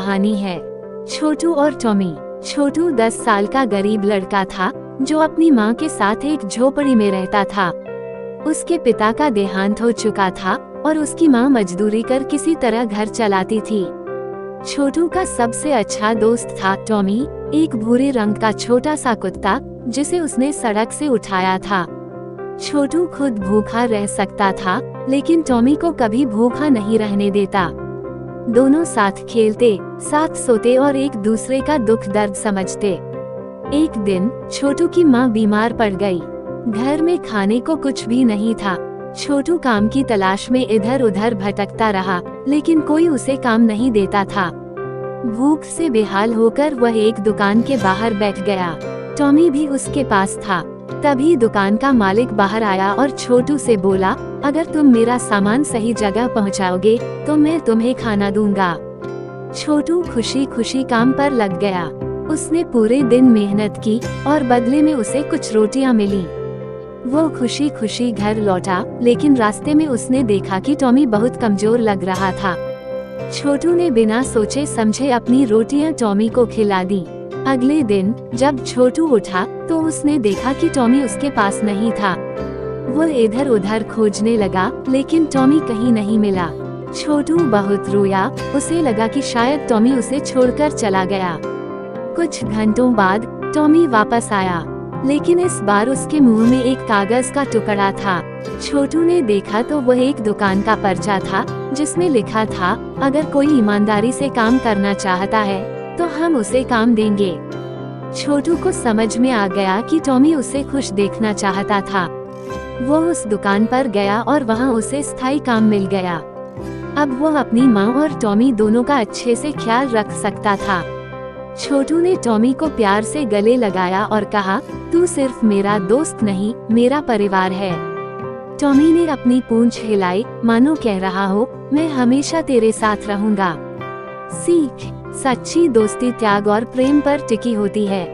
कहानी है। छोटू और टॉमी। छोटू 10 साल का गरीब लड़का था जो अपनी माँ के साथ एक झोपड़ी में रहता था। उसके पिता का देहांत हो चुका था और उसकी माँ मजदूरी कर किसी तरह घर चलाती थी। छोटू का सबसे अच्छा दोस्त था टॉमी, एक भूरे रंग का छोटा सा कुत्ता जिसे उसने सड़क से उठाया था। छोटू खुद भूखा रह सकता था, लेकिन टॉमी को कभी भूखा नहीं रहने देता। दोनों साथ खेलते, साथ सोते और एक दूसरे का दुख दर्द समझते। एक दिन छोटू की माँ बीमार पड़ गई। घर में खाने को कुछ भी नहीं था। छोटू काम की तलाश में इधर उधर भटकता रहा, लेकिन कोई उसे काम नहीं देता था। भूख से बेहाल होकर वह एक दुकान के बाहर बैठ गया। टॉमी भी उसके पास था। तभी दुकान का मालिक बाहर आया और छोटू से बोला, अगर तुम मेरा सामान सही जगह पहुंचाओगे तो मैं तुम्हें खाना दूंगा। छोटू खुशी खुशी काम पर लग गया। उसने पूरे दिन मेहनत की और बदले में उसे कुछ रोटियां मिली। वो खुशी खुशी घर लौटा, लेकिन रास्ते में उसने देखा कि टॉमी बहुत कमजोर लग रहा था। छोटू ने बिना सोचे समझे अपनी रोटियां टॉमी को खिला दी। अगले दिन जब छोटू उठा तो उसने देखा कि टॉमी उसके पास नहीं था। वो इधर उधर खोजने लगा, लेकिन टॉमी कहीं नहीं मिला। छोटू बहुत रोया। उसे लगा कि शायद टॉमी उसे छोड़कर चला गया। कुछ घंटों बाद टॉमी वापस आया, लेकिन इस बार उसके मुंह में एक कागज का टुकड़ा था। छोटू ने देखा तो वह एक दुकान का पर्चा था जिसमें लिखा था, अगर कोई ईमानदारी से काम करना चाहता है तो हम उसे काम देंगे। छोटू को समझ में आ गया कि टॉमी उसे खुश देखना चाहता था। वो उस दुकान पर गया और वहाँ उसे स्थायी काम मिल गया। अब वो अपनी माँ और टॉमी दोनों का अच्छे से ख्याल रख सकता था। छोटू ने टॉमी को प्यार से गले लगाया और कहा, तू सिर्फ मेरा दोस्त नहीं, मेरा परिवार है। टॉमी ने अपनी पूंछ हिलाई, मानो कह रहा हो, मैं हमेशा तेरे साथ रहूंगा। सीख: सच्ची दोस्ती त्याग और प्रेम पर टिकी होती है।